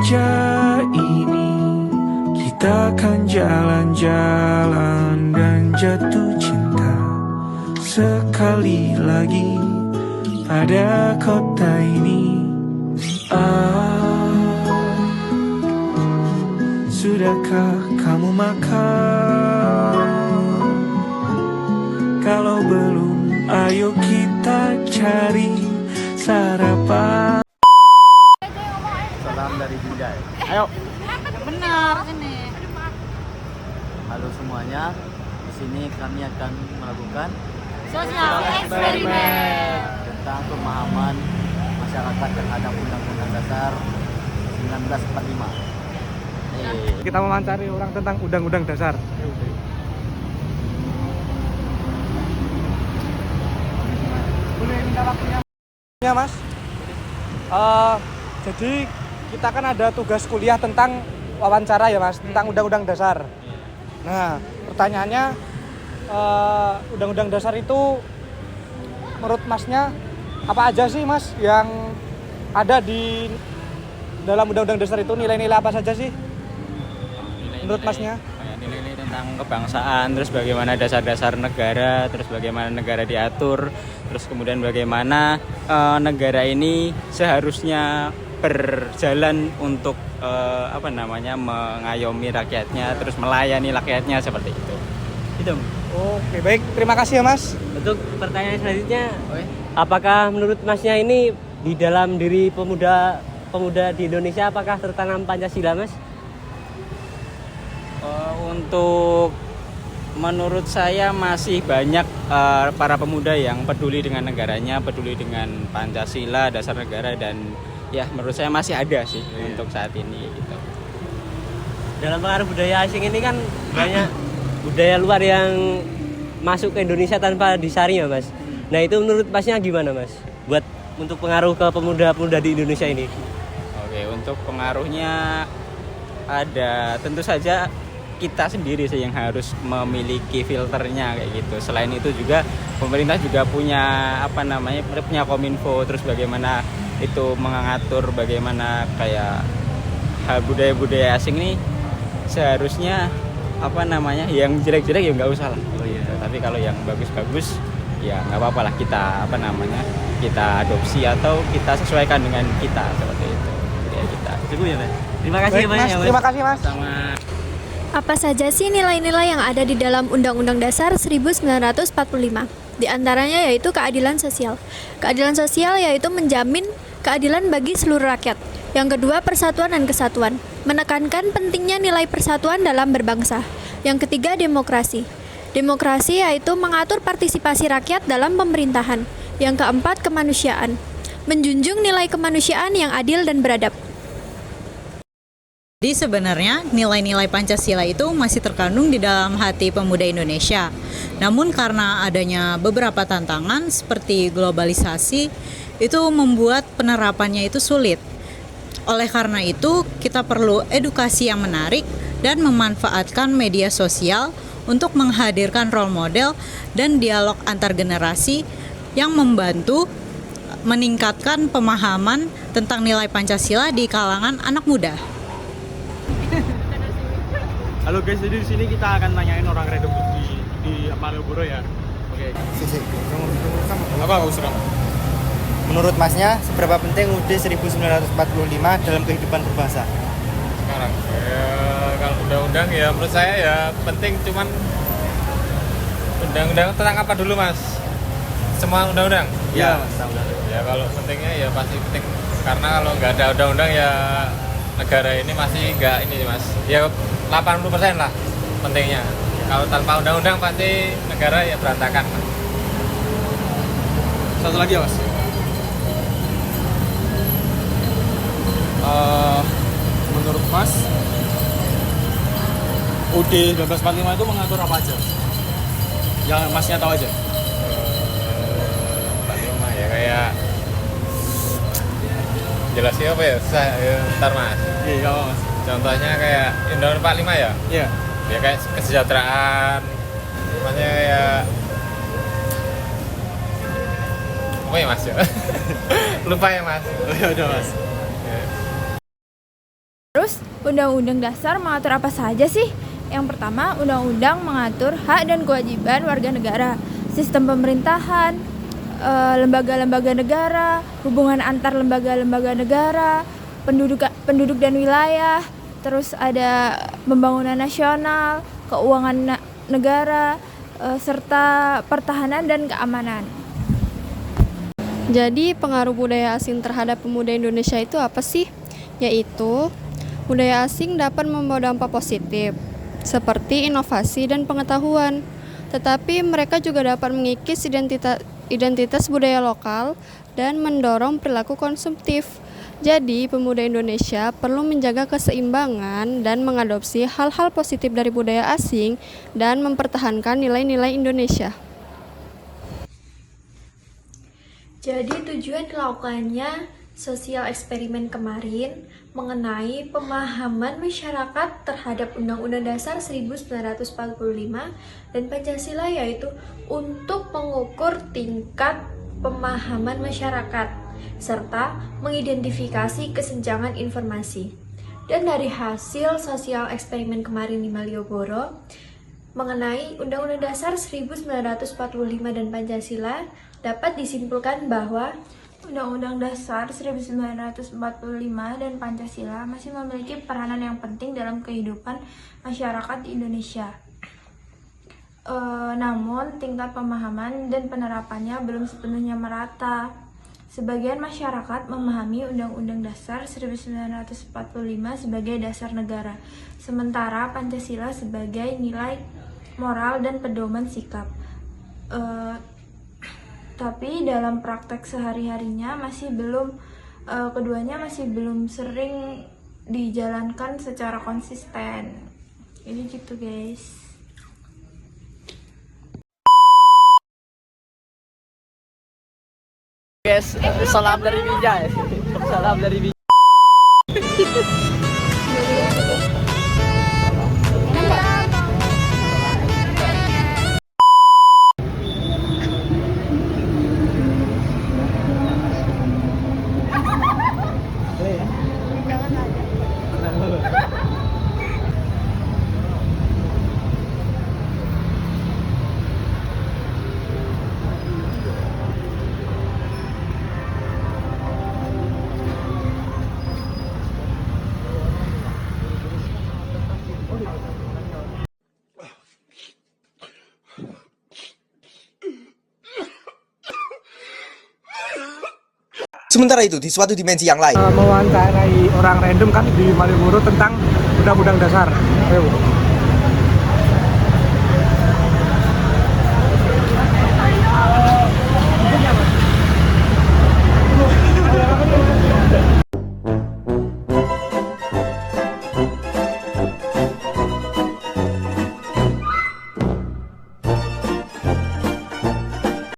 remaja ini kita akan jalan-jalan dan jatuh cinta sekali lagi pada kota ini. Sudahkah kamu makan? Kalau belum, ayo kita cari sarapan. Salam dari Binjai. Ayo. Benar sini. Halo semuanya. Di sini kami akan melakukan Sosial eksperimen tentang pemahaman masyarakat terhadap Undang-Undang Dasar 1945. Kita mewawancari orang tentang Undang-Undang Dasar. Boleh minta waktunya? Ya, Mas. Jadi kita kan ada tugas kuliah tentang wawancara ya, Mas, tentang Undang-Undang Dasar. Nah, pertanyaannya, Undang-Undang Dasar itu menurut Masnya apa aja sih, Mas, yang ada di dalam Undang-Undang Dasar itu? Nilai-nilai apa saja sih menurut Masnya? Nilai-nilai tentang kebangsaan, terus bagaimana dasar-dasar negara, terus bagaimana negara diatur, terus kemudian bagaimana negara ini seharusnya berjalan untuk mengayomi rakyatnya, terus melayani rakyatnya seperti itu. Itu. Oke, baik. Terima kasih ya, Mas. Untuk pertanyaan selanjutnya, apakah menurut Masnya ini di dalam diri pemuda di Indonesia apakah tertanam Pancasila, Mas? Untuk menurut saya masih banyak para pemuda yang peduli dengan negaranya, peduli dengan Pancasila, dasar negara, dan ya menurut saya masih ada sih untuk saat ini gitu. Dalam pengaruh budaya asing ini kan banyak budaya luar yang masuk ke Indonesia tanpa disaring ya, Mas. Nah, itu menurut Masnya gimana, Mas? Buat untuk pengaruh ke pemuda-pemuda di Indonesia ini? Oke, untuk pengaruhnya ada, tentu saja kita sendiri sih yang harus memiliki filternya kayak gitu. Selain itu juga pemerintah juga punya punya kominfo, terus bagaimana itu mengatur bagaimana kayak budaya-budaya asing ini seharusnya yang jelek-jelek ya nggak usah lah. Tapi kalau yang bagus-bagus ya nggak apa-apa lah, kita kita adopsi atau kita sesuaikan dengan kita seperti itu. Ya kita. Cukup ya, Mas. Terima kasih banyak ya, Mas. Terima kasih, Mas. Sama. Apa saja sih nilai-nilai yang ada di dalam Undang-Undang Dasar 1945? Di antaranya yaitu keadilan sosial. Keadilan sosial yaitu menjamin keadilan bagi seluruh rakyat. Yang kedua, persatuan dan kesatuan. Menekankan pentingnya nilai persatuan dalam berbangsa. Yang ketiga, demokrasi. Demokrasi yaitu mengatur partisipasi rakyat dalam pemerintahan. Yang keempat, kemanusiaan. Menjunjung nilai kemanusiaan yang adil dan beradab. Jadi sebenarnya nilai-nilai Pancasila itu masih terkandung di dalam hati pemuda Indonesia. Namun karena adanya beberapa tantangan seperti globalisasi, itu membuat penerapannya itu sulit. Oleh karena itu, kita perlu edukasi yang menarik dan memanfaatkan media sosial untuk menghadirkan role model dan dialog antar generasi yang membantu meningkatkan pemahaman tentang nilai Pancasila di kalangan anak muda. Halo guys, jadi di sini kita akan nanyain orang random di Malioboro ya. Oke. Apa usra? Menurut Masnya, seberapa penting UUD 1945 dalam kehidupan berbangsa? Sekarang kalau undang-undang ya menurut saya ya penting, cuman undang-undang tentang apa dulu, Mas? Semua undang-undang? Ya, Mas, undang-undang. Ya kalau pentingnya ya pasti penting, karena kalau nggak ada undang-undang ya negara ini masih nggak ini, Mas. Ya 80% lah pentingnya. Kalau tanpa undang-undang pasti negara ya berantakan. Satu lagi ya, Mas. Menurut Mas, UUD 1945 itu mengatur apa aja? Yang Masnya tahu aja. 45 ya kayak jelasnya apa ya? Bentar, Mas. Iya, Mas. Contohnya kayak Undang-Undang 45 ya? Iya. Ya kayak kesejahteraan, namanya ya apa ya, Mas ya? Lupa ya, Mas. Oh, ya udah, Mas. Undang-Undang Dasar mengatur apa saja sih? Yang pertama, undang-undang mengatur hak dan kewajiban warga negara, sistem pemerintahan, lembaga-lembaga negara, hubungan antar lembaga-lembaga negara, penduduk dan wilayah, terus ada pembangunan nasional, keuangan negara, serta pertahanan dan keamanan. Jadi pengaruh budaya asing terhadap pemuda Indonesia itu apa sih? Yaitu budaya asing dapat membawa dampak positif seperti inovasi dan pengetahuan, tetapi mereka juga dapat mengikis identitas budaya lokal dan mendorong perilaku konsumtif. Jadi, pemuda Indonesia perlu menjaga keseimbangan dan mengadopsi hal-hal positif dari budaya asing dan mempertahankan nilai-nilai Indonesia. Jadi tujuan dilakukannya sosial eksperimen kemarin mengenai pemahaman masyarakat terhadap Undang-Undang Dasar 1945 dan Pancasila, yaitu untuk mengukur tingkat pemahaman masyarakat serta mengidentifikasi kesenjangan informasi. Dan dari hasil sosial eksperimen kemarin di Malioboro mengenai Undang-Undang Dasar 1945 dan Pancasila, dapat disimpulkan bahwa Undang-Undang Dasar 1945 dan Pancasila masih memiliki peranan yang penting dalam kehidupan masyarakat di Indonesia. Namun, tingkat pemahaman dan penerapannya belum sepenuhnya merata. Sebagian masyarakat memahami Undang-Undang Dasar 1945 sebagai dasar negara, sementara Pancasila sebagai nilai moral dan pedoman sikap. Tapi dalam praktek sehari-harinya keduanya masih belum sering dijalankan secara konsisten. Ini gitu guys. Guys, salam dari Bija. Salam dari Bija. Sementara itu, di suatu dimensi yang lain, mewawancarai orang random kan di Malioboro tentang Undang-Undang Dasar. Ayo.